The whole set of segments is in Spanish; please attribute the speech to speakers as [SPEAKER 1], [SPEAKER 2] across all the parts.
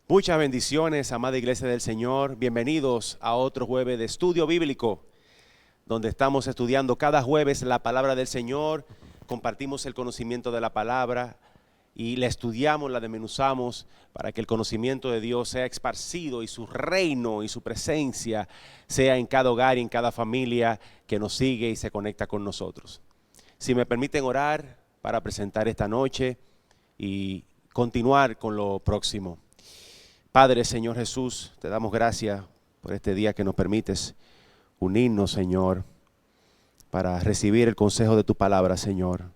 [SPEAKER 1] Muchas bendiciones, amada Iglesia del Señor. Bienvenidos a otro jueves de estudio bíblico, donde estamos estudiando cada jueves la palabra del Señor, compartimos el conocimiento de la palabra y la estudiamos, la desmenuzamos para que el conocimiento de Dios sea esparcido y su reino y su presencia sea en cada hogar y en cada familia que nos sigue y se conecta con nosotros. Si me permiten orar para presentar esta noche y continuar con lo próximo. Padre, Señor Jesús, te damos gracias por este día que nos permites unirnos, Señor, para recibir el consejo de tu palabra, Señor.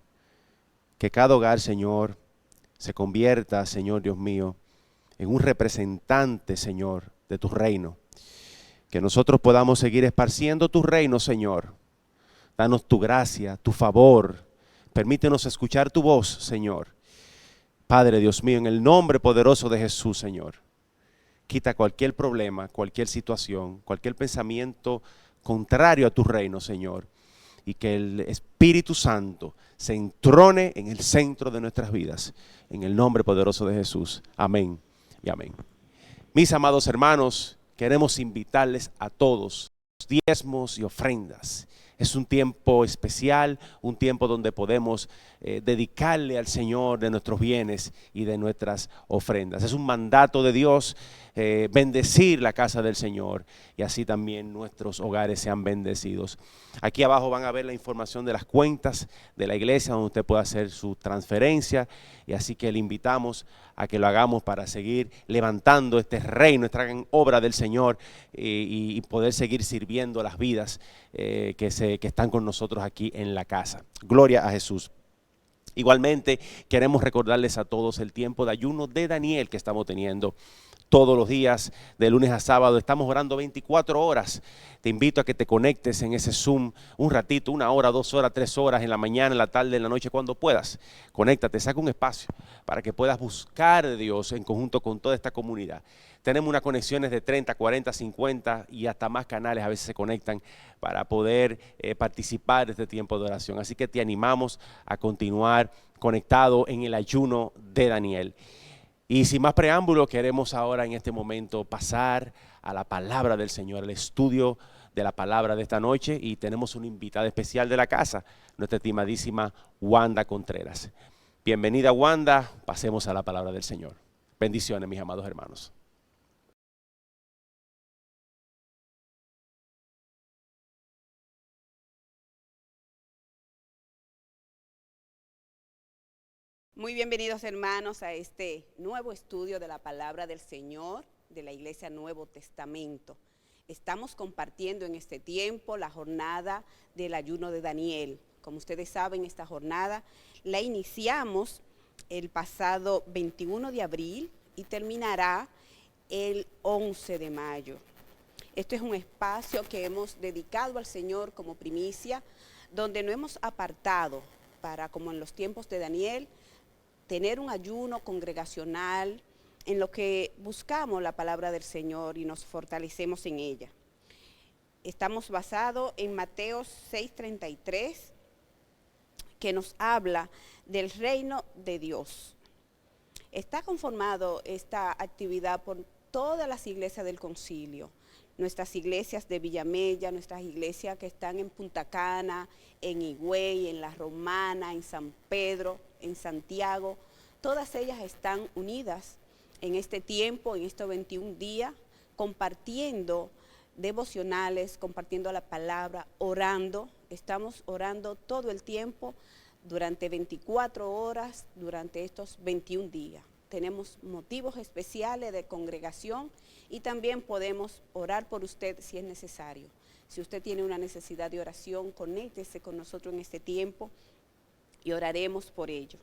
[SPEAKER 1] Que cada hogar, Señor, se convierta, Señor Dios mío, en un representante, Señor, de tu reino. Que nosotros podamos seguir esparciendo tu reino, Señor. Danos tu gracia, tu favor. Permítenos escuchar tu voz, Señor. Padre, Dios mío, en el nombre poderoso de Jesús, Señor. Quita cualquier problema, cualquier situación, cualquier pensamiento contrario a tu reino, Señor. Y que el Espíritu Santo se entrone en el centro de nuestras vidas. En el nombre poderoso de Jesús. Amén y amén. Mis amados hermanos, queremos invitarles a todos diezmos y ofrendas. Es un tiempo especial, un tiempo donde podemos dedicarle al Señor de nuestros bienes y de nuestras ofrendas. Es un mandato de Dios bendecir la casa del Señor y así también nuestros hogares sean bendecidos. Aquí abajo van a ver la información de las cuentas de la iglesia donde usted puede hacer su transferencia y así que le invitamos a que lo hagamos para seguir levantando este reino, esta gran obra del Señor y poder seguir sirviendo las vidas que están con nosotros aquí en la casa. Gloria a Jesús. Igualmente queremos recordarles a todos el tiempo de ayuno de Daniel que estamos teniendo todos los días, de lunes a sábado. Estamos orando 24 horas. Te invito a que te conectes en ese Zoom un ratito, 1 hora, 2 horas, 3 horas, en la mañana, en la tarde, en la noche, cuando puedas. Conéctate, saca un espacio para que puedas buscar de Dios en conjunto con toda esta comunidad. Tenemos unas conexiones de 30, 40, 50 y hasta más canales a veces se conectan para poder participar de este tiempo de oración. Así que te animamos a continuar conectado en el ayuno de Daniel. Y sin más preámbulo, queremos ahora en este momento pasar a la palabra del Señor, al estudio de la palabra de esta noche. Y tenemos una invitada especial de la casa, nuestra estimadísima Wanda Contreras. Bienvenida, Wanda, pasemos a la palabra del Señor. Bendiciones, mis amados hermanos.
[SPEAKER 2] Muy bienvenidos, hermanos, a este nuevo estudio de la palabra del Señor de la Iglesia Nuevo Testamento. Estamos compartiendo en este tiempo la jornada del ayuno de Daniel. Como ustedes saben, esta jornada la iniciamos el pasado 21 de abril y terminará el 11 de mayo. Este es un espacio que hemos dedicado al Señor como primicia, donde nos hemos apartado para, como en los tiempos de Daniel, tener un ayuno congregacional en lo que buscamos la palabra del Señor y nos fortalecemos en ella. Estamos basados en Mateo 6:33, que nos habla del reino de Dios. Está conformado esta actividad por todas las iglesias del concilio, nuestras iglesias de Villamella, nuestras iglesias que están en Punta Cana, en Higüey, en La Romana, en San Pedro, en Santiago. Todas ellas están unidas en este tiempo, en estos 21 días, compartiendo devocionales, compartiendo la palabra, orando. Estamos orando todo el tiempo durante 24 horas, durante estos 21 días. Tenemos motivos especiales de congregación y también podemos orar por usted si es necesario. Si usted tiene una necesidad de oración, conéctese con nosotros en este tiempo y oraremos por ello.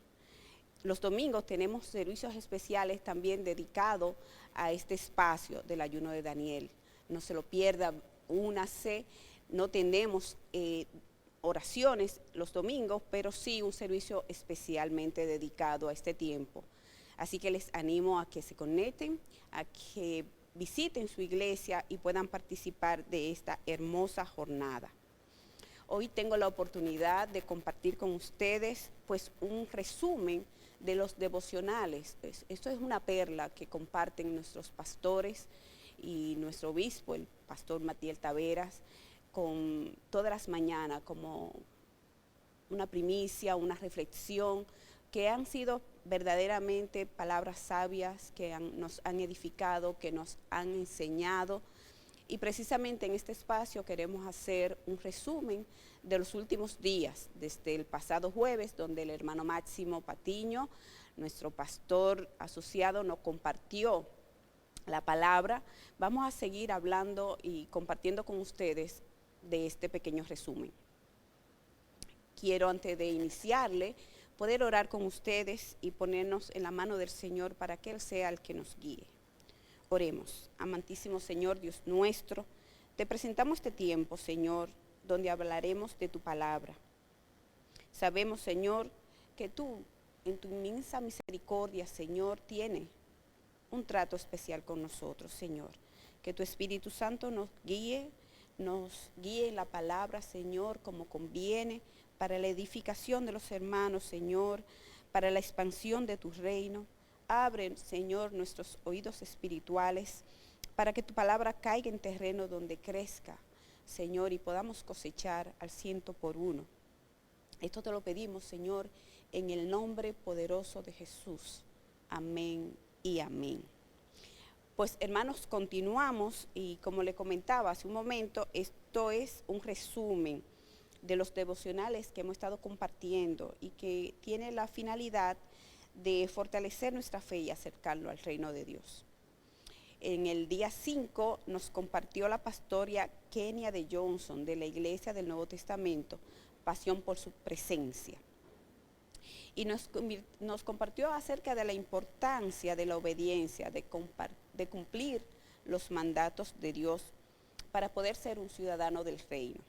[SPEAKER 2] Los domingos tenemos servicios especiales también dedicados a este espacio del ayuno de Daniel. No se lo pierda, únase. No tenemos oraciones los domingos, pero sí un servicio especialmente dedicado a este tiempo. Así que les animo a que se conecten, a que visiten su iglesia y puedan participar de esta hermosa jornada. Hoy tengo la oportunidad de compartir con ustedes pues un resumen de los devocionales. Esto es una perla que comparten nuestros pastores y nuestro obispo, el pastor Matiel Taveras, con todas las mañanas como una primicia, una reflexión, que han sido verdaderamente palabras sabias que nos han edificado, que nos han enseñado. Y precisamente en este espacio queremos hacer un resumen de los últimos días, desde el pasado jueves, donde el hermano Máximo Patiño, nuestro pastor asociado, nos compartió la palabra. Vamos a seguir hablando y compartiendo con ustedes de este pequeño resumen. Quiero, antes de iniciarle, poder orar con ustedes y ponernos en la mano del Señor para que Él sea el que nos guíe. Oremos. Amantísimo Señor, Dios nuestro, te presentamos este tiempo, Señor, donde hablaremos de tu palabra. Sabemos, Señor, que tú, en tu inmensa misericordia, Señor, tienes un trato especial con nosotros, Señor. Que tu Espíritu Santo nos guíe en la palabra, Señor, como conviene, para la edificación de los hermanos, Señor, para la expansión de tu reino. Abre, Señor, nuestros oídos espirituales para que tu palabra caiga en terreno donde crezca, Señor, y podamos cosechar al 100%. Esto te lo pedimos, Señor, en el nombre poderoso de Jesús. Amén y amén. Pues, hermanos, continuamos y como le comentaba hace un momento, esto es un resumen de los devocionales que hemos estado compartiendo y que tiene la finalidad de fortalecer nuestra fe y acercarlo al reino de Dios. En el día 5 nos compartió la pastora Kenia de Johnson de la Iglesia del Nuevo Testamento, Pasión por su presencia. Y nos compartió acerca de la importancia de la obediencia, de cumplir los mandatos de Dios para poder ser un ciudadano del reino.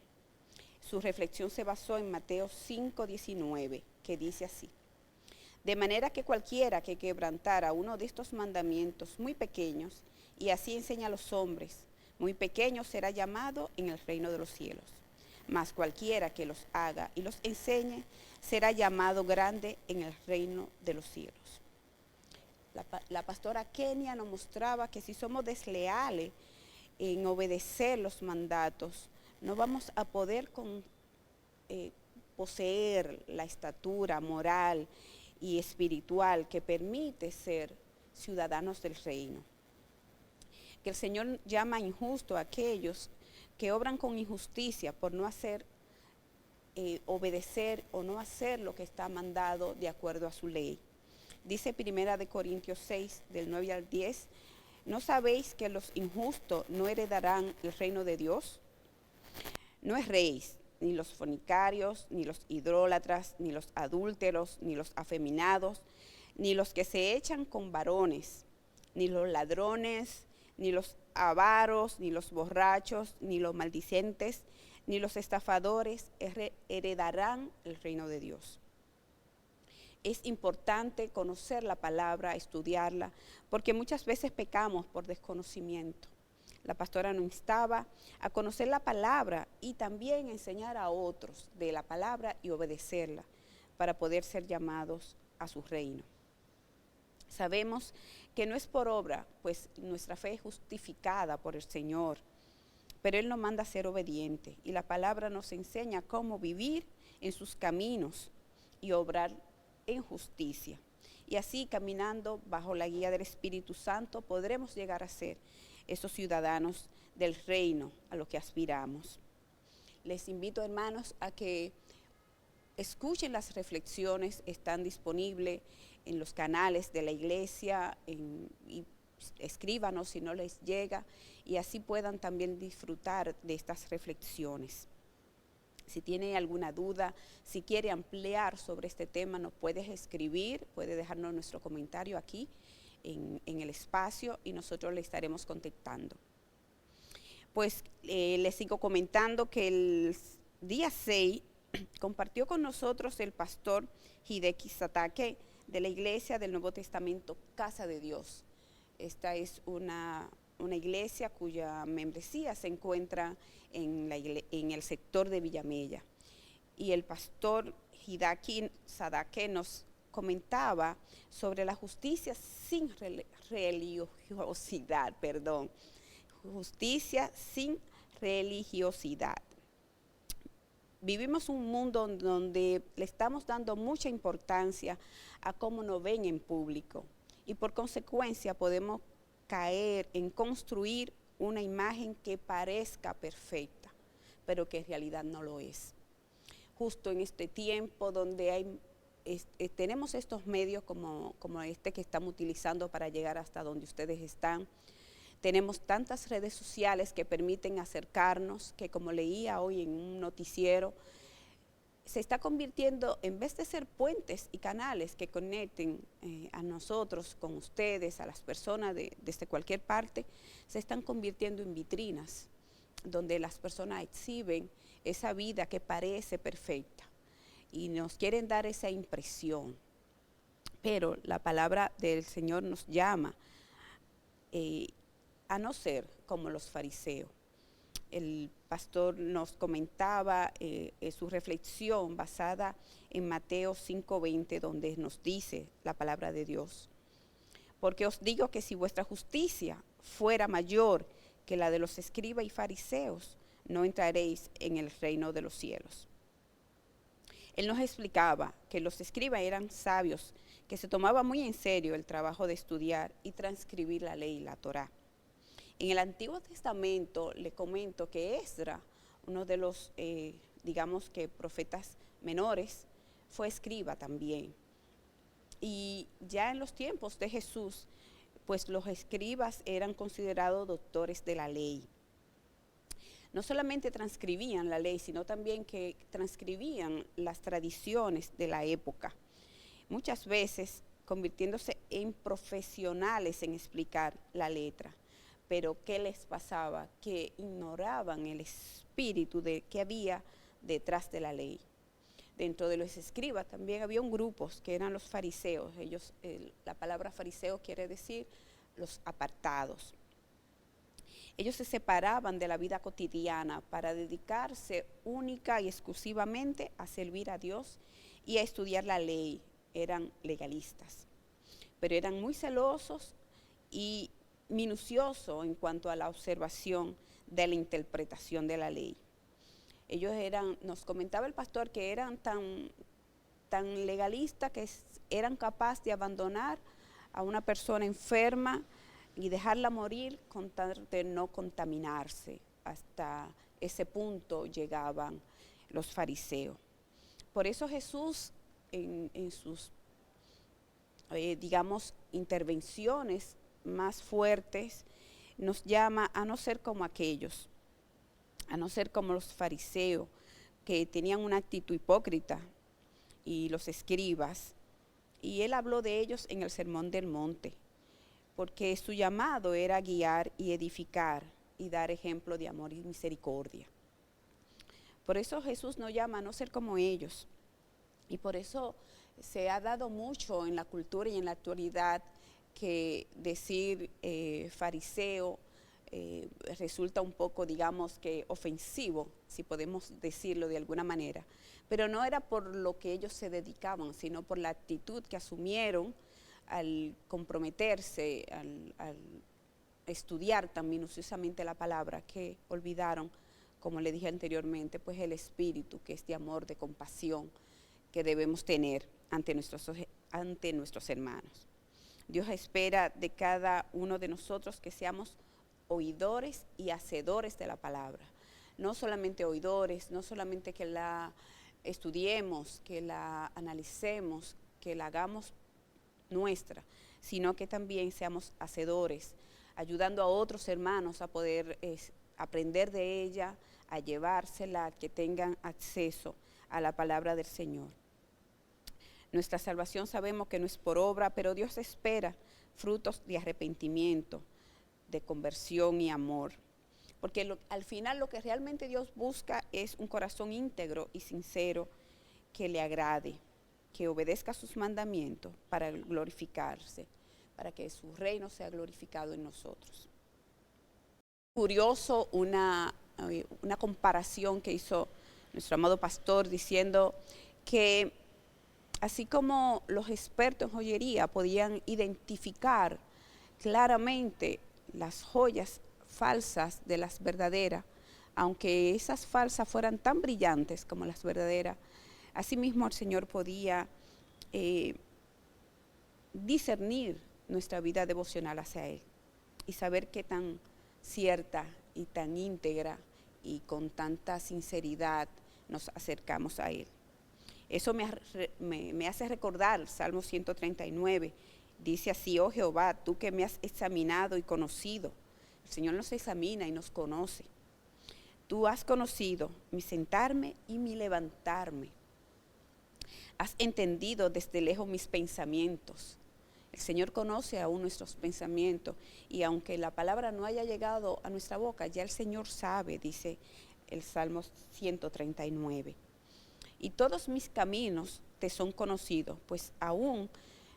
[SPEAKER 2] Su reflexión se basó en Mateo 5:19, que dice así: de manera que cualquiera que quebrantara uno de estos mandamientos muy pequeños, y así enseña a los hombres, muy pequeño será llamado en el reino de los cielos. Mas cualquiera que los haga y los enseñe, será llamado grande en el reino de los cielos. La pastora Kenia nos mostraba que si somos desleales en obedecer los mandatos, no vamos a poder poseer la estatura moral y espiritual que permite ser ciudadanos del reino. Que el Señor llama injusto a aquellos que obran con injusticia por no obedecer o no hacer lo que está mandado de acuerdo a su ley. Dice 1 Corintios 6, del 9 al 10, ¿no sabéis que los injustos no heredarán el reino de Dios? No erréis, ni los fornicarios, ni los idólatras, ni los adúlteros, ni los afeminados, ni los que se echan con varones, ni los ladrones, ni los avaros, ni los borrachos, ni los maldicientes, ni los estafadores heredarán el reino de Dios. Es importante conocer la palabra, estudiarla, porque muchas veces pecamos por desconocimiento. La pastora nos instaba a conocer la palabra y también enseñar a otros de la palabra y obedecerla para poder ser llamados a su reino. Sabemos que no es por obra, pues nuestra fe es justificada por el Señor, pero Él nos manda a ser obedientes y la palabra nos enseña cómo vivir en sus caminos y obrar en justicia. Y así, caminando bajo la guía del Espíritu Santo, podremos llegar a ser esos ciudadanos del reino a lo que aspiramos. Les invito, hermanos, a que escuchen las reflexiones, están disponibles en los canales de la iglesia, y escríbanos si no les llega, y así puedan también disfrutar de estas reflexiones. Si tiene alguna duda, si quiere ampliar sobre este tema, nos puedes escribir, puede dejarnos nuestro comentario aquí en el espacio y nosotros le estaremos contestando. Pues les sigo comentando que el día 6 compartió con nosotros el pastor Hideki Satake de la Iglesia del Nuevo Testamento, Casa de Dios. Esta es una iglesia cuya membresía se encuentra en el sector de Villamella. Y el pastor Hideki Satake nos comentaba sobre la justicia sin religiosidad, perdón. Justicia sin religiosidad. Vivimos un mundo donde le estamos dando mucha importancia a cómo nos ven en público y por consecuencia podemos caer en construir una imagen que parezca perfecta, pero que en realidad no lo es. Justo en este tiempo donde tenemos estos medios como este que estamos utilizando para llegar hasta donde ustedes están, tenemos tantas redes sociales que permiten acercarnos, que como leía hoy en un noticiero, se está convirtiendo, en vez de ser puentes y canales que conecten a nosotros, con ustedes, a las personas desde cualquier parte, se están convirtiendo en vitrinas, donde las personas exhiben esa vida que parece perfecta y nos quieren dar esa impresión. Pero la palabra del Señor nos llama a no ser como los fariseos. El pastor nos comentaba su reflexión basada en Mateo 5:20, donde nos dice la palabra de Dios: porque os digo que si vuestra justicia fuera mayor que la de los escribas y fariseos, no entraréis en el reino de los cielos. Él nos explicaba que los escribas eran sabios, que se tomaban muy en serio el trabajo de estudiar y transcribir la ley, la Torá. En el Antiguo Testamento le comento que Esdras, uno de los, digamos que profetas menores, fue escriba también. Y ya en los tiempos de Jesús, pues los escribas eran considerados doctores de la ley. No solamente transcribían la ley, sino también que transcribían las tradiciones de la época. Muchas veces convirtiéndose en profesionales en explicar la letra. Pero ¿qué les pasaba? Que ignoraban el espíritu que había detrás de la ley. Dentro de los escribas también había un grupo que eran los fariseos. Ellos, la palabra fariseo quiere decir los apartados. Ellos se separaban de la vida cotidiana para dedicarse única y exclusivamente a servir a Dios y a estudiar la ley. Eran legalistas, pero eran muy celosos y minucioso en cuanto a la observación de la interpretación de la ley. Ellos nos comentaba el pastor que eran tan legalistas que eran capaces de abandonar a una persona enferma y dejarla morir con tal de no contaminarse. Hasta ese punto llegaban los fariseos. Por eso Jesús en sus, digamos, intervenciones más fuertes, nos llama a no ser como aquellos, a no ser como los fariseos, que tenían una actitud hipócrita, y los escribas. Y él habló de ellos en el Sermón del Monte, porque su llamado era guiar y edificar y dar ejemplo de amor y misericordia. Por eso Jesús nos llama a no ser como ellos. Y por eso se ha dado mucho en la cultura y en la actualidad que decir fariseo resulta un poco, digamos que ofensivo, si podemos decirlo de alguna manera. Pero no era por lo que ellos se dedicaban, sino por la actitud que asumieron al comprometerse, al estudiar tan minuciosamente la palabra, que olvidaron, como le dije anteriormente, pues el espíritu que es de amor, de compasión, que debemos tener ante nuestros hermanos. Dios espera de cada uno de nosotros que seamos oidores y hacedores de la palabra. No solamente oidores, no solamente que la estudiemos, que la analicemos, que la hagamos nuestra, sino que también seamos hacedores, ayudando a otros hermanos a poder aprender de ella, a llevársela, que tengan acceso a la palabra del Señor. Nuestra salvación sabemos que no es por obra, pero Dios espera frutos de arrepentimiento, de conversión y amor. Porque al final lo que realmente Dios busca es un corazón íntegro y sincero que le agrade, que obedezca sus mandamientos para glorificarse, para que su reino sea glorificado en nosotros. Curioso una comparación que hizo nuestro amado pastor diciendo que así como los expertos en joyería podían identificar claramente las joyas falsas de las verdaderas, aunque esas falsas fueran tan brillantes como las verdaderas, asimismo el Señor podía discernir nuestra vida devocional hacia Él y saber qué tan cierta y tan íntegra y con tanta sinceridad nos acercamos a Él. Eso me hace recordar Salmo 139. Dice así: oh Jehová, tú que me has examinado y conocido. El Señor nos examina y nos conoce. Tú has conocido mi sentarme y mi levantarme. Has entendido desde lejos mis pensamientos. El Señor conoce aún nuestros pensamientos, y aunque la palabra no haya llegado a nuestra boca, ya el Señor sabe, dice el Salmo 139. Y todos mis caminos te son conocidos, pues aún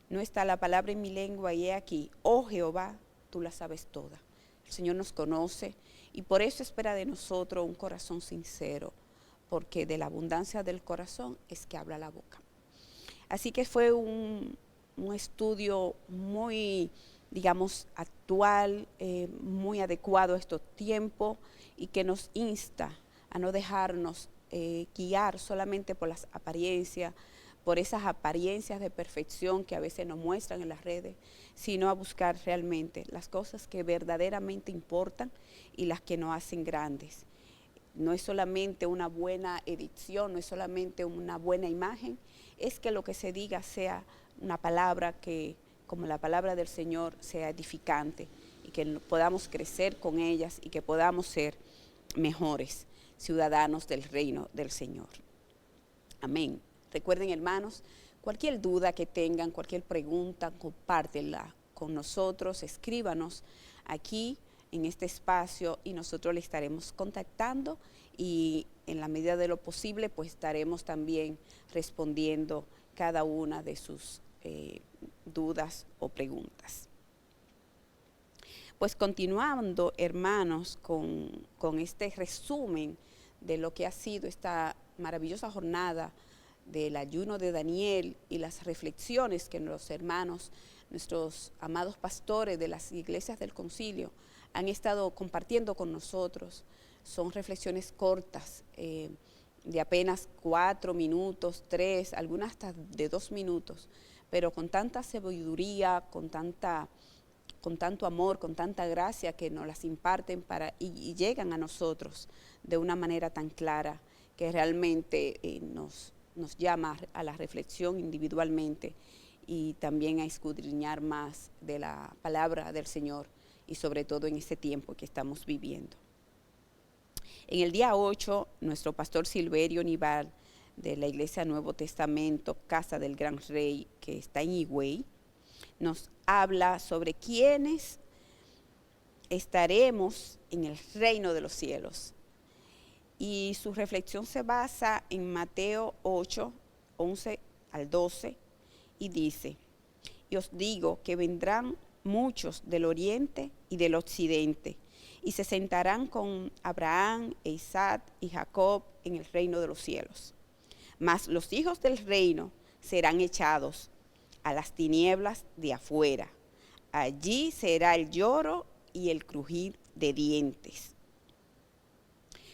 [SPEAKER 2] no está la palabra en mi lengua, y he aquí, oh Jehová, tú la sabes toda. El Señor nos conoce y por eso espera de nosotros un corazón sincero, porque de la abundancia del corazón es que habla la boca. Así que fue un estudio muy, digamos, actual, muy adecuado a estos tiempos, y que nos insta a no dejarnos guiar solamente por las apariencias, por esas apariencias de perfección que a veces nos muestran en las redes, sino a buscar realmente las cosas que verdaderamente importan y las que nos hacen grandes. No es solamente una buena edición, no es solamente una buena imagen, es que lo que se diga sea una palabra que, como la palabra del Señor, sea edificante, y que podamos crecer con ellas y que podamos ser mejores ciudadanos del reino del Señor. Amén. Recuerden, hermanos, cualquier duda que tengan, cualquier pregunta, compártenla con nosotros, escríbanos aquí en este espacio y nosotros le estaremos contactando, y en la medida de lo posible pues estaremos también respondiendo cada una de sus dudas o preguntas. Pues continuando, hermanos, con este resumen de lo que ha sido esta maravillosa jornada del ayuno de Daniel y las reflexiones que los hermanos, nuestros amados pastores de las iglesias del concilio, han estado compartiendo con nosotros. Son reflexiones cortas, de apenas 4 minutos, 3, algunas hasta de 2 minutos, pero con tanta sabiduría, con tanto amor, con tanta gracia que nos las imparten y llegan a nosotros de una manera tan clara que realmente nos llama a la reflexión individualmente y también a escudriñar más de la palabra del Señor, y sobre todo en este tiempo que estamos viviendo. En el día 8, nuestro pastor Silverio Nival, de la Iglesia Nuevo Testamento, Casa del Gran Rey, que está en Higüey, nos habla sobre quiénes estaremos en el reino de los cielos. Y su reflexión se basa en Mateo 8, 11 al 12, y dice: y os digo que vendrán muchos del oriente y del occidente, y se sentarán con Abraham, e Isaac y Jacob en el reino de los cielos. Mas los hijos del reino serán echados a las tinieblas de afuera. Allí será el lloro y el crujir de dientes.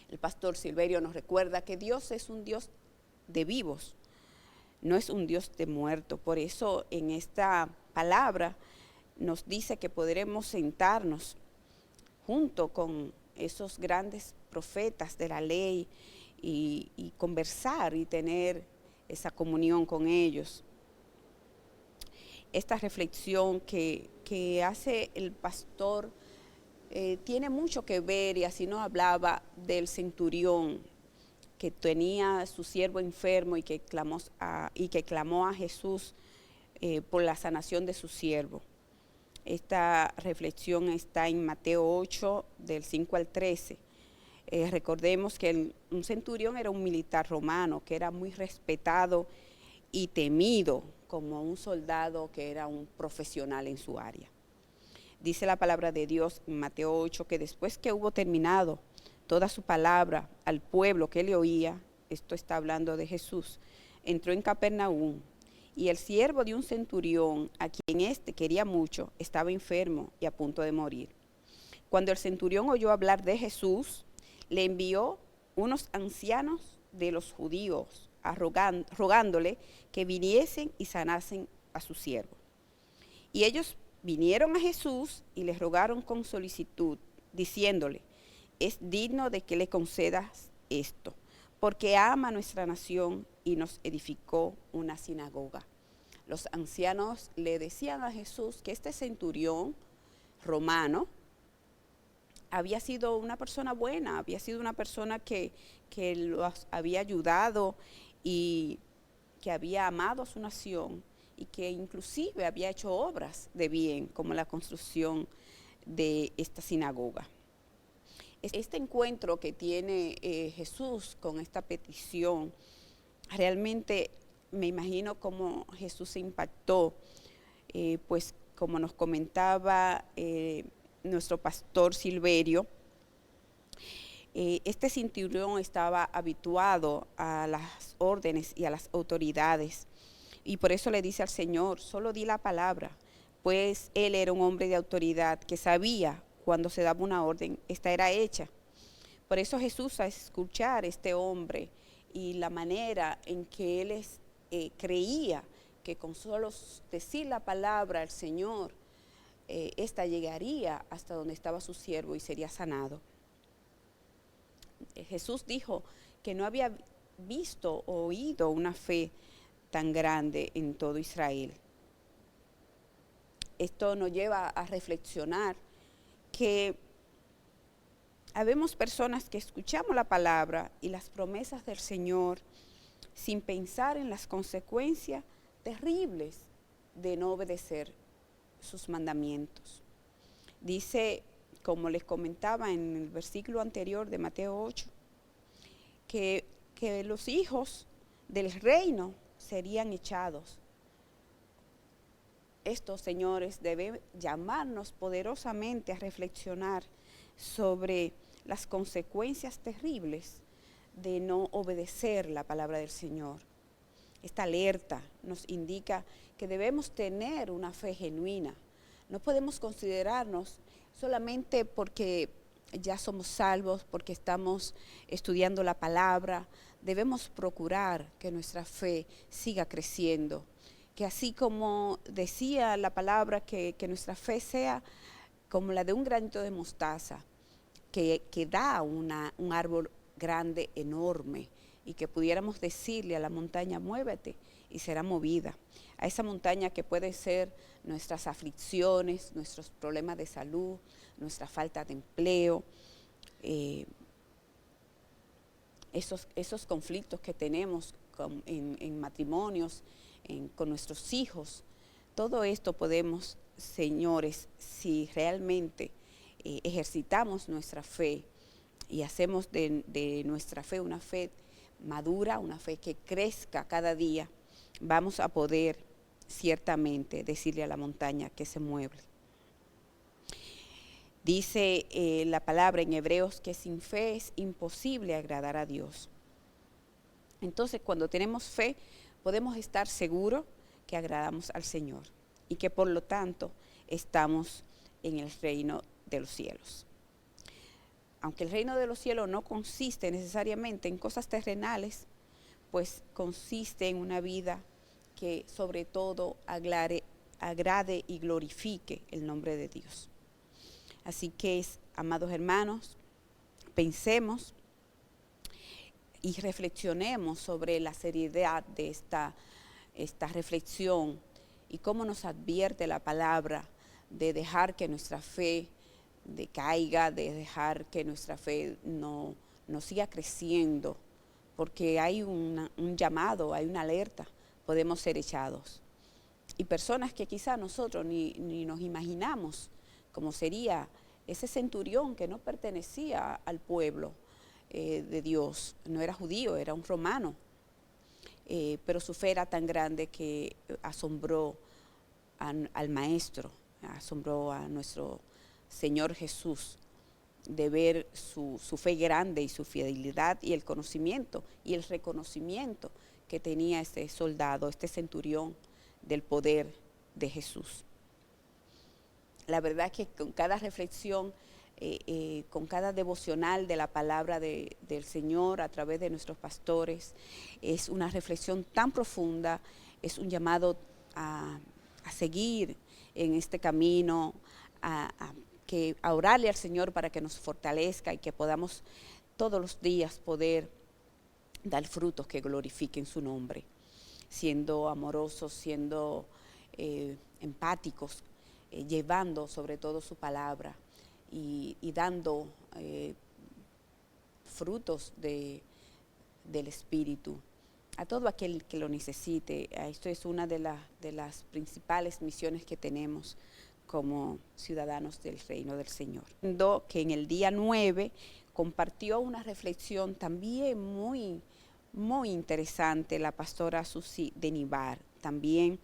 [SPEAKER 2] El pastor Silverio nos recuerda que Dios es un Dios de vivos, no es un Dios de muertos. Por eso en esta palabra nos dice que podremos sentarnos junto con esos grandes profetas de la ley y conversar y tener esa comunión con ellos. Esta reflexión que hace el pastor tiene mucho que ver, y así nos hablaba del centurión que tenía a su siervo enfermo y que clamó a Jesús por la sanación de su siervo. Esta reflexión está en Mateo 8, del 5 al 13. Recordemos que un centurión era un militar romano que era muy respetado y temido como un soldado que era un profesional en su área. Dice la palabra de Dios en Mateo 8 que después que hubo terminado toda su palabra al pueblo que le oía, esto está hablando de Jesús, entró en Capernaum Y el siervo de un centurión, a quien éste quería mucho, estaba enfermo y a punto de morir. Cuando el centurión oyó hablar de Jesús, le envió unos ancianos de los judíos rogándole que viniesen y sanasen a su siervo. Y ellos vinieron a Jesús y le rogaron con solicitud, diciéndole: es digno de que le concedas esto, porque ama a nuestra nación y nos edificó una sinagoga. Los ancianos le decían a Jesús que este centurión romano había sido una persona buena, había sido una persona que los había ayudado y que había amado a su nación y que inclusive había hecho obras de bien, como la construcción de esta sinagoga. Este encuentro que tiene Jesús con esta petición, realmente me imagino cómo Jesús se impactó, pues como nos comentaba nuestro pastor Silverio, este centurión estaba habituado a las órdenes y a las autoridades, y por eso le dice al Señor: solo di la palabra, pues él era un hombre de autoridad que sabía cuando se daba una orden, esta era hecha. Por eso Jesús, a escuchar a este hombre y la manera en que él creía que con solo decir la palabra al Señor, esta llegaría hasta donde estaba su siervo y sería sanado. Jesús dijo que no había visto o oído una fe tan grande en todo Israel. Esto nos lleva a reflexionar que habemos personas que escuchamos la palabra y las promesas del Señor sin pensar en las consecuencias terribles de no obedecer sus mandamientos. Dice, como les comentaba en el versículo anterior de Mateo 8, que los hijos del reino serían echados. Esto, señores, debe llamarnos poderosamente a reflexionar sobre las consecuencias terribles de no obedecer la palabra del Señor. Esta alerta nos indica que debemos tener una fe genuina. No podemos considerarnos solamente porque ya somos salvos, porque estamos estudiando la palabra. Debemos procurar que nuestra fe siga creciendo, que así como decía la palabra, que nuestra fe sea como la de un granito de mostaza, que da un árbol grande, enorme, y que pudiéramos decirle a la montaña: muévete, y será movida. A esa montaña que puede ser nuestras aflicciones, nuestros problemas de salud, nuestra falta de empleo, esos conflictos que tenemos en matrimonios, con nuestros hijos. Todo esto podemos, señores, si realmente ejercitamos nuestra fe y hacemos de nuestra fe una fe madura, una fe que crezca cada día, vamos a poder ciertamente decirle a la montaña que se mueva. Dice la palabra en Hebreos que sin fe es imposible agradar a Dios. Entonces, cuando tenemos fe, podemos estar seguros que agradamos al Señor y que por lo tanto estamos en el reino de los cielos. Aunque el reino de los cielos no consiste necesariamente en cosas terrenales, pues consiste en una vida que sobre todo agrade y glorifique el nombre de Dios. Así que, amados hermanos, pensemos y reflexionemos sobre la seriedad de esta reflexión y cómo nos advierte la palabra de dejar que nuestra fe decaiga, de dejar que nuestra fe no siga creciendo, porque hay un llamado, hay una alerta, podemos ser echados. Y personas que quizá nosotros ni nos imaginamos, como sería ese centurión que no pertenecía al pueblo de Dios, no era judío, era un romano, pero su fe era tan grande que asombró al maestro, asombró a nuestro Señor Jesús, de ver su fe grande y su fidelidad y el conocimiento y el reconocimiento que tenía este soldado, este centurión, del poder de Jesús. La verdad que con cada reflexión, con cada devocional de la palabra del Señor a través de nuestros pastores, es una reflexión tan profunda, es un llamado a seguir en este camino, a orarle al Señor para que nos fortalezca y que podamos todos los días poder dar frutos que glorifiquen su nombre, siendo amorosos, siendo empáticos, llevando sobre todo su palabra y dando frutos del Espíritu a todo aquel que lo necesite. Esto es una de las principales misiones que tenemos como ciudadanos del reino del Señor. Que en el día 9 compartió una reflexión también muy interesante la pastora Susi de Nivar, también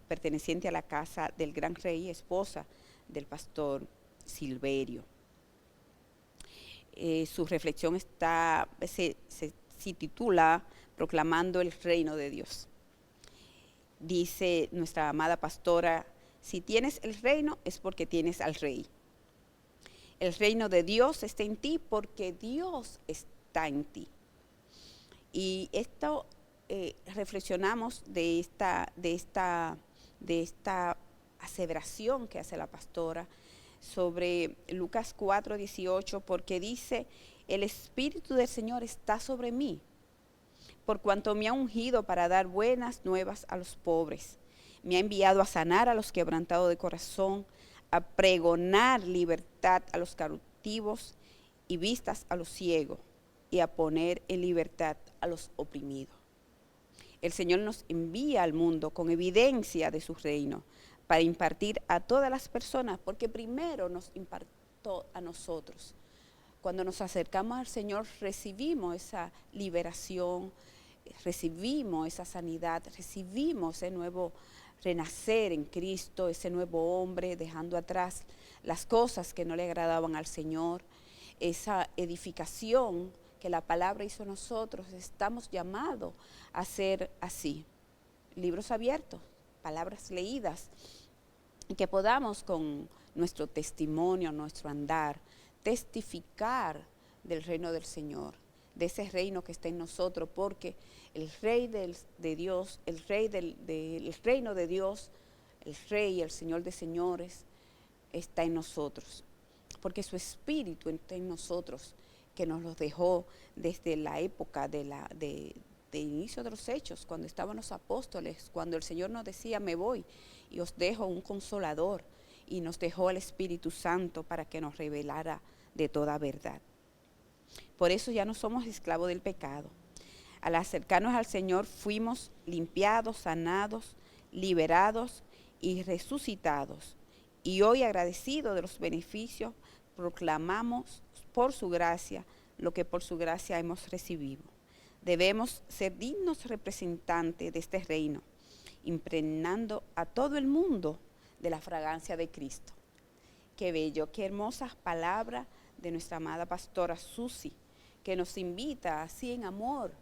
[SPEAKER 2] perteneciente a la casa del Gran Rey, esposa del pastor Silverio. Su reflexión se titula Proclamando el Reino de Dios. Dice nuestra amada pastora: si tienes el reino es porque tienes al Rey. El reino de Dios está en ti porque Dios está en ti. Y esto reflexionamos de esta aseveración que hace la pastora sobre Lucas 4:18, porque dice: el Espíritu del Señor está sobre mí, por cuanto me ha ungido para dar buenas nuevas a los pobres. Me ha enviado a sanar a los quebrantados de corazón, a pregonar libertad a los cautivos y vistas a los ciegos, y a poner en libertad a los oprimidos. El Señor nos envía al mundo con evidencia de su reino para impartir a todas las personas, porque primero nos impartió a nosotros. Cuando nos acercamos al Señor recibimos esa liberación, recibimos esa sanidad, recibimos ese nuevo renacer en Cristo, ese nuevo hombre, dejando atrás las cosas que no le agradaban al Señor, esa edificación que la palabra hizo a nosotros. Estamos llamados a ser así, libros abiertos, palabras leídas, y que podamos con nuestro testimonio, nuestro andar, testificar del reino del Señor, de ese reino que está en nosotros, porque el Rey de Dios, el reino de Dios, el Rey, el Señor de señores, está en nosotros, porque su Espíritu está en nosotros, que nos los dejó desde la época de inicio de los hechos, cuando estaban los apóstoles, cuando el Señor nos decía: me voy y os dejo un consolador, y nos dejó el Espíritu Santo para que nos revelara de toda verdad. Por eso ya no somos esclavos del pecado. Al acercarnos al Señor fuimos limpiados, sanados, liberados y resucitados. Y hoy, agradecidos de los beneficios, proclamamos por su gracia lo que por su gracia hemos recibido. Debemos ser dignos representantes de este reino, impregnando a todo el mundo de la fragancia de Cristo. Qué bello, qué hermosas palabras de nuestra amada pastora Susi, que nos invita así en amor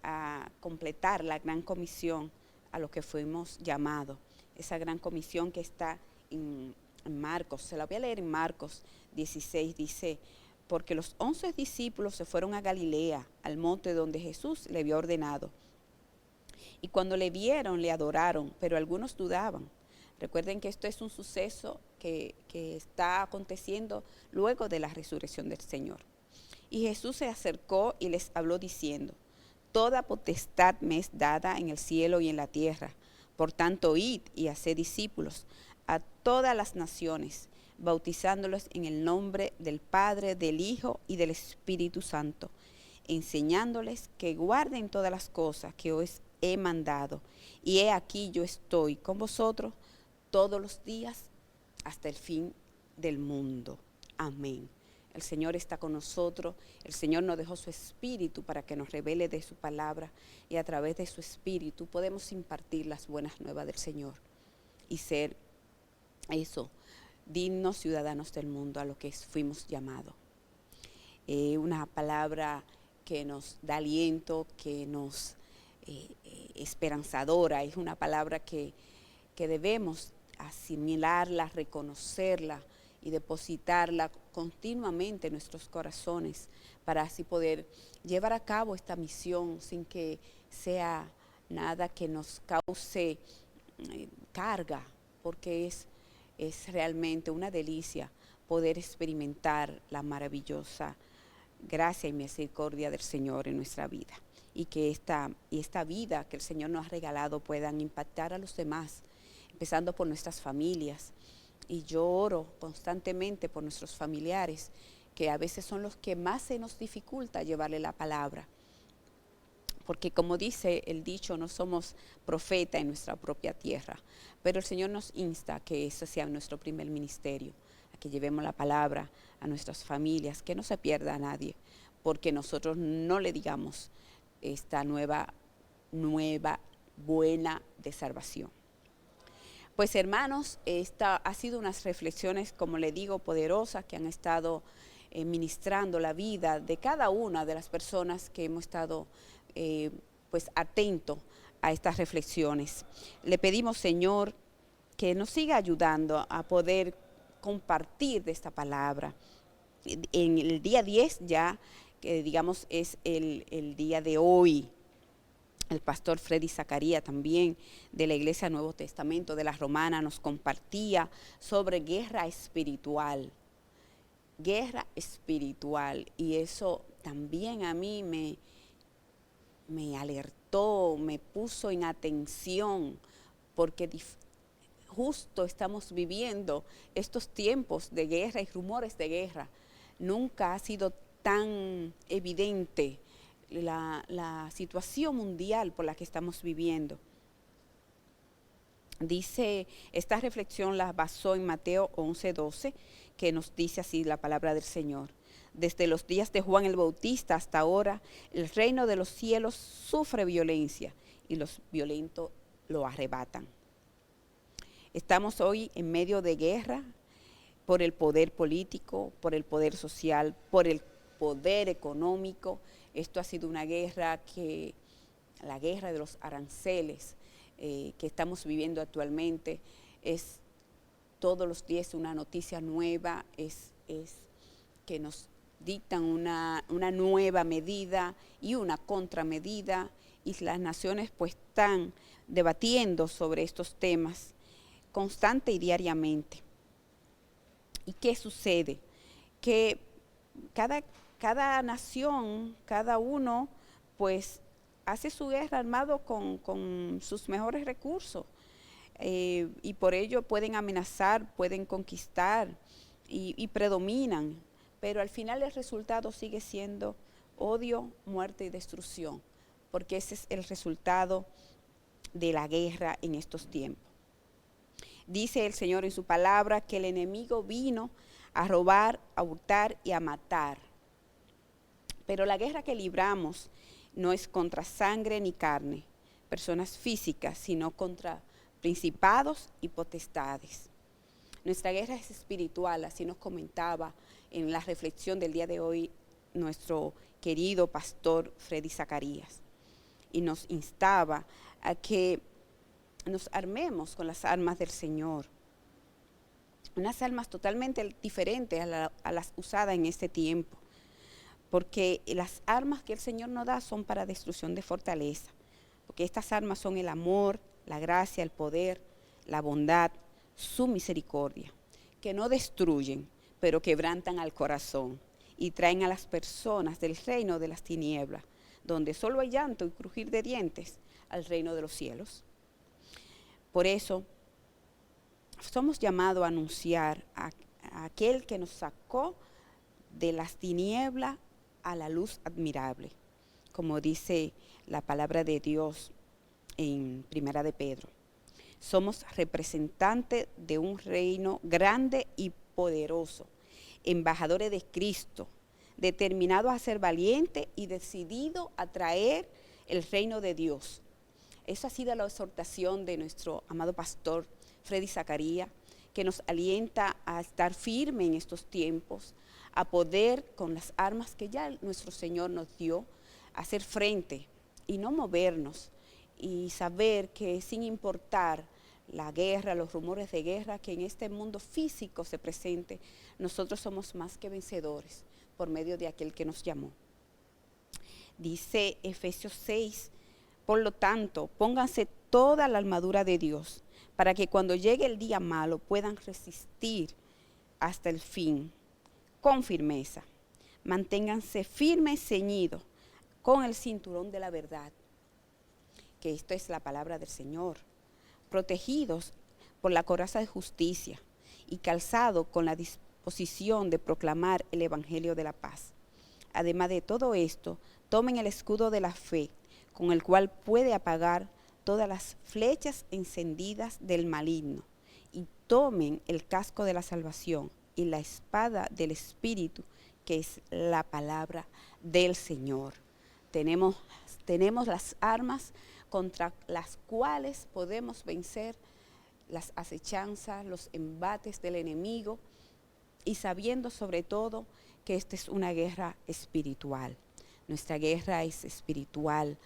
[SPEAKER 2] a completar la gran comisión a lo que fuimos llamados. Esa gran comisión que está en Marcos, se la voy a leer en Marcos 16, dice: porque los 11 discípulos se fueron a Galilea, al monte donde Jesús le había ordenado. Y cuando le vieron, le adoraron, pero algunos dudaban. Recuerden que esto es un suceso que está aconteciendo luego de la resurrección del Señor. Y Jesús se acercó y les habló diciendo: toda potestad me es dada en el cielo y en la tierra. Por tanto, id y haced discípulos a todas las naciones, bautizándolos en el nombre del Padre, del Hijo y del Espíritu Santo, enseñándoles que guarden todas las cosas que os he mandado. Y he aquí, yo estoy con vosotros todos los días hasta el fin del mundo. Amén. El Señor está con nosotros, el Señor nos dejó su Espíritu para que nos revele de su palabra, y a través de su Espíritu podemos impartir las buenas nuevas del Señor y ser dignos ciudadanos del mundo a lo que fuimos llamados. Una palabra que nos da aliento, que nos esperanzadora, es una palabra que debemos asimilarla, reconocerla y depositarla continuamente en nuestros corazones para así poder llevar a cabo esta misión sin que sea nada que nos cause carga, porque es realmente una delicia poder experimentar la maravillosa gracia y misericordia del Señor en nuestra vida, y que esta vida que el Señor nos ha regalado puedan impactar a los demás, empezando por nuestras familias. Y yo oro constantemente por nuestros familiares, que a veces son los que más se nos dificulta llevarle la palabra, porque como dice el dicho, no somos profeta en nuestra propia tierra, pero el Señor nos insta a que ese sea nuestro primer ministerio, a que llevemos la palabra a nuestras familias, que no se pierda a nadie, porque nosotros no le digamos esta nueva buena de salvación. Pues hermanos, esta ha sido unas reflexiones, como le digo, poderosas, que han estado ministrando la vida de cada una de las personas que hemos estado pues atentos a estas reflexiones. Le pedimos, Señor, que nos siga ayudando a poder compartir de esta palabra. En el día 10 ya, que digamos es el día de hoy, el pastor Freddy Zacarías también de la Iglesia Nuevo Testamento de la Romana nos compartía sobre guerra espiritual. Guerra espiritual, y eso también a mí me alertó, me puso en atención, porque justo estamos viviendo estos tiempos de guerra y rumores de guerra. Nunca ha sido tan evidente la situación mundial por la que estamos viviendo. Dice, esta reflexión la basó en Mateo 11:12, que nos dice así la palabra del Señor. Desde los días de Juan el Bautista hasta ahora, el reino de los cielos sufre violencia y los violentos lo arrebatan. Estamos hoy en medio de guerra por el poder político, por el poder social, por el poder económico. Esto ha sido una guerra la guerra de los aranceles que estamos viviendo actualmente, es todos los días una noticia nueva, es que nos dictan una nueva medida y una contramedida, y las naciones pues están debatiendo sobre estos temas constante y diariamente. ¿Y qué sucede? Que cada nación, cada uno, pues hace su guerra armado con sus mejores recursos, y por ello pueden amenazar, pueden conquistar y predominan, pero al final el resultado sigue siendo odio, muerte y destrucción, porque ese es el resultado de la guerra en estos tiempos. Dice el Señor en su palabra que el enemigo vino a robar, a hurtar y a matar. Pero la guerra que libramos no es contra sangre ni carne, personas físicas, sino contra principados y potestades. Nuestra guerra es espiritual, así nos comentaba en la reflexión del día de hoy nuestro querido pastor Freddy Zacarías, y nos instaba a que nos armemos con las armas del Señor, unas armas totalmente diferentes a las usadas en este tiempo, porque las armas que el Señor nos da son para destrucción de fortaleza, porque estas armas son el amor, la gracia, el poder, la bondad, su misericordia, que no destruyen, pero quebrantan al corazón y traen a las personas del reino de las tinieblas, donde solo hay llanto y crujir de dientes, al reino de los cielos. Por eso, somos llamados a anunciar a aquel que nos sacó de las tinieblas a la luz admirable, como dice la palabra de Dios en Primera de Pedro. Somos representantes de un reino grande y poderoso, embajadores de Cristo, determinados a ser valientes y decididos a traer el reino de Dios. Esa ha sido la exhortación de nuestro amado pastor Freddy Zacarías, que nos alienta a estar firme en estos tiempos, a poder, con las armas que ya nuestro Señor nos dio, hacer frente y no movernos, y saber que sin importar la guerra, los rumores de guerra que en este mundo físico se presente, nosotros somos más que vencedores por medio de aquel que nos llamó. Dice Efesios 6, por lo tanto, pónganse toda la armadura de Dios, para que cuando llegue el día malo puedan resistir hasta el fin, con firmeza. Manténganse firmes y ceñidos con el cinturón de la verdad, que esto es la palabra del Señor, protegidos por la coraza de justicia y calzado con la disposición de proclamar el evangelio de la paz. Además de todo esto, tomen el escudo de la fe, con el cual puede apagar todas las flechas encendidas del maligno, y tomen el casco de la salvación y la espada del Espíritu, que es la palabra del Señor. Tenemos las armas contra las cuales podemos vencer las acechanzas, los embates del enemigo, y sabiendo sobre todo que esta es una guerra espiritual. Nuestra guerra es espiritual,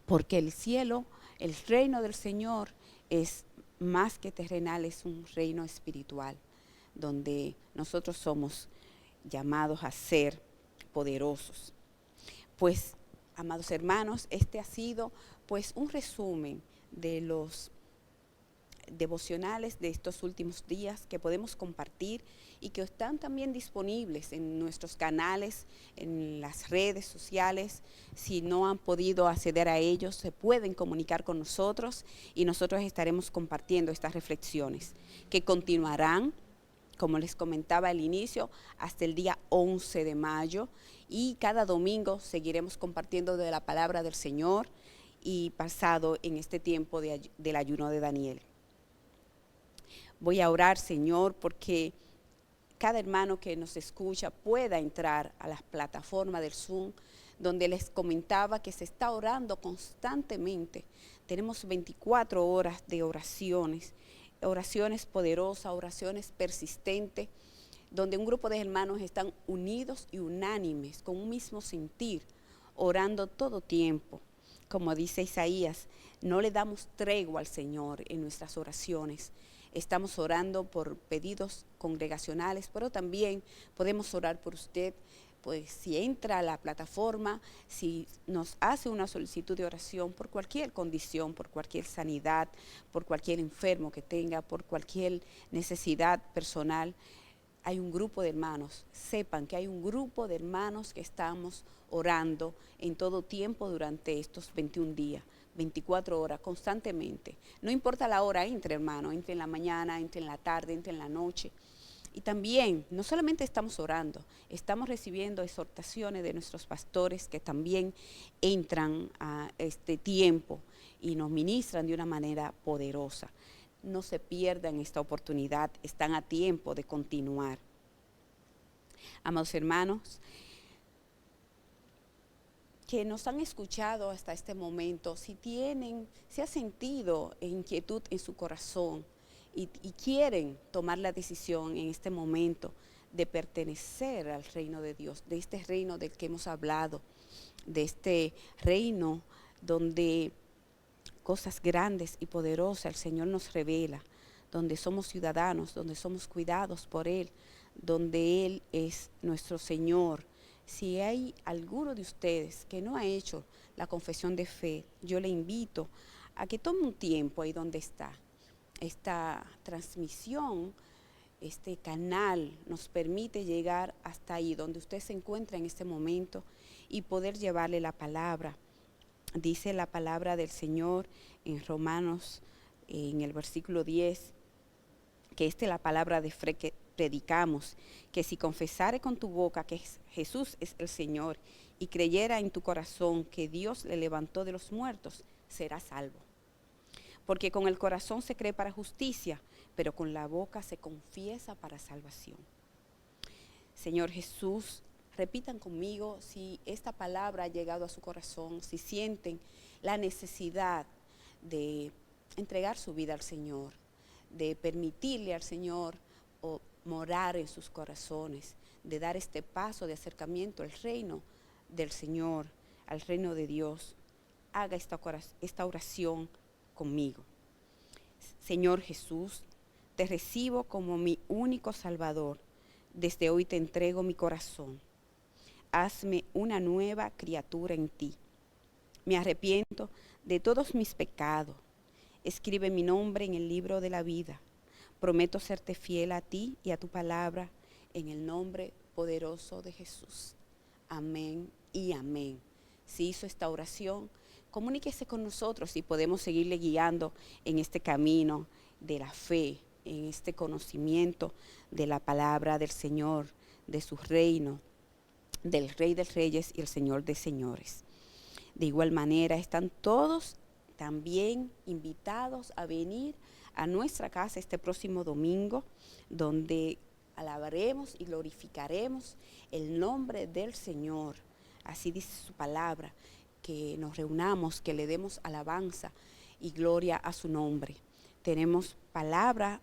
[SPEAKER 2] porque el cielo, el reino del Señor, es más que terrenal, es un reino espiritual, donde nosotros somos llamados a ser poderosos. Pues, amados hermanos, este ha sido pues un resumen de los devocionales de estos últimos días que podemos compartir y que están también disponibles en nuestros canales, en las redes sociales. Si no han podido acceder a ellos, se pueden comunicar con nosotros y nosotros estaremos compartiendo estas reflexiones que continuarán, como les comentaba al inicio, hasta el día 11 de mayo, y cada domingo seguiremos compartiendo de la palabra del Señor y pasado en este tiempo del ayuno de Daniel. Voy a orar, Señor, porque cada hermano que nos escucha pueda entrar a las plataformas del Zoom, donde les comentaba que se está orando constantemente. Tenemos 24 horas de oraciones poderosas, oraciones persistentes, donde un grupo de hermanos están unidos y unánimes, con un mismo sentir, orando todo tiempo. Como dice Isaías, no le damos tregua al Señor en nuestras oraciones. Estamos orando por pedidos congregacionales, pero también podemos orar por usted. Pues si entra a la plataforma, si nos hace una solicitud de oración por cualquier condición, por cualquier sanidad, por cualquier enfermo que tenga, por cualquier necesidad personal, hay un grupo de hermanos. Sepan que hay un grupo de hermanos que estamos orando en todo tiempo durante estos 21 días. 24 horas constantemente. No importa la hora, entre hermanos, entre en la mañana, entre en la tarde, entre en la noche. Y también, no solamente estamos orando, estamos recibiendo exhortaciones de nuestros pastores que también entran a este tiempo y nos ministran de una manera poderosa. No se pierdan esta oportunidad, están a tiempo de continuar. Amados hermanos, que nos han escuchado hasta este momento, si ha sentido inquietud en su corazón y quieren tomar la decisión en este momento de pertenecer al reino de Dios, de este reino del que hemos hablado, de este reino donde cosas grandes y poderosas el Señor nos revela, donde somos ciudadanos, donde somos cuidados por Él, donde Él es nuestro Señor. Si hay alguno de ustedes que no ha hecho la confesión de fe, yo le invito a que tome un tiempo ahí donde está. Esta transmisión, este canal nos permite llegar hasta ahí donde usted se encuentra en este momento y poder llevarle la palabra. Dice la palabra del Señor en Romanos, en el versículo 10, que esta es la palabra de fe que predicamos, que si confesare con tu boca que Jesús es el Señor y creyera en tu corazón que Dios le levantó de los muertos, serás salvo. Porque con el corazón se cree para justicia, pero con la boca se confiesa para salvación. Señor Jesús, repitan conmigo si esta palabra ha llegado a su corazón, si sienten la necesidad de entregar su vida al Señor, de permitirle al Señor morar en sus corazones, de dar este paso de acercamiento al reino del Señor, al reino de Dios. haga esta oración conmigo. Señor Jesús, te recibo como mi único Salvador. Desde hoy te entrego mi corazón. Hazme una nueva criatura en ti. Me arrepiento de todos mis pecados. Escribe mi nombre en el libro de la vida. Prometo serte fiel a ti y a tu palabra, en el nombre poderoso de Jesús. Amén y amén. Si hizo esta oración, comuníquese con nosotros y podemos seguirle guiando en este camino de la fe, en este conocimiento de la palabra del Señor, de su reino, del Rey de Reyes y el Señor de Señores. De igual manera, están todos también invitados a venir a nuestra casa este próximo domingo, donde alabaremos y glorificaremos el nombre del Señor. Así dice su palabra, que nos reunamos, que le demos alabanza y gloria a su nombre. Tenemos palabra,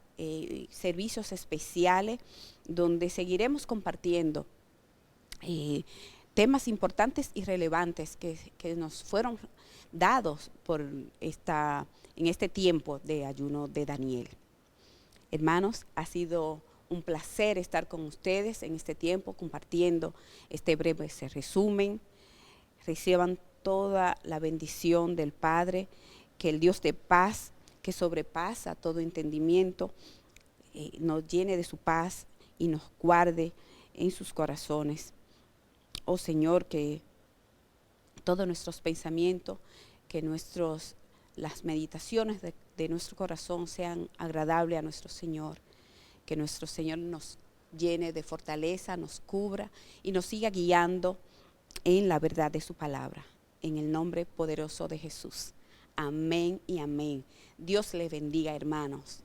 [SPEAKER 2] servicios especiales, donde seguiremos compartiendo temas importantes y relevantes que nos fueron dados en este tiempo de ayuno de Daniel. Hermanos, ha sido un placer estar con ustedes en este tiempo compartiendo este breve resumen. Reciban toda la bendición del Padre, que el Dios de paz, que sobrepasa todo entendimiento, nos llene de su paz y nos guarde en sus corazones. Oh Señor, que todos nuestros pensamientos, que las meditaciones de nuestro corazón sean agradables a nuestro Señor. Que nuestro Señor nos llene de fortaleza, nos cubra y nos siga guiando en la verdad de su palabra. En el nombre poderoso de Jesús. Amén y amén. Dios les bendiga, hermanos.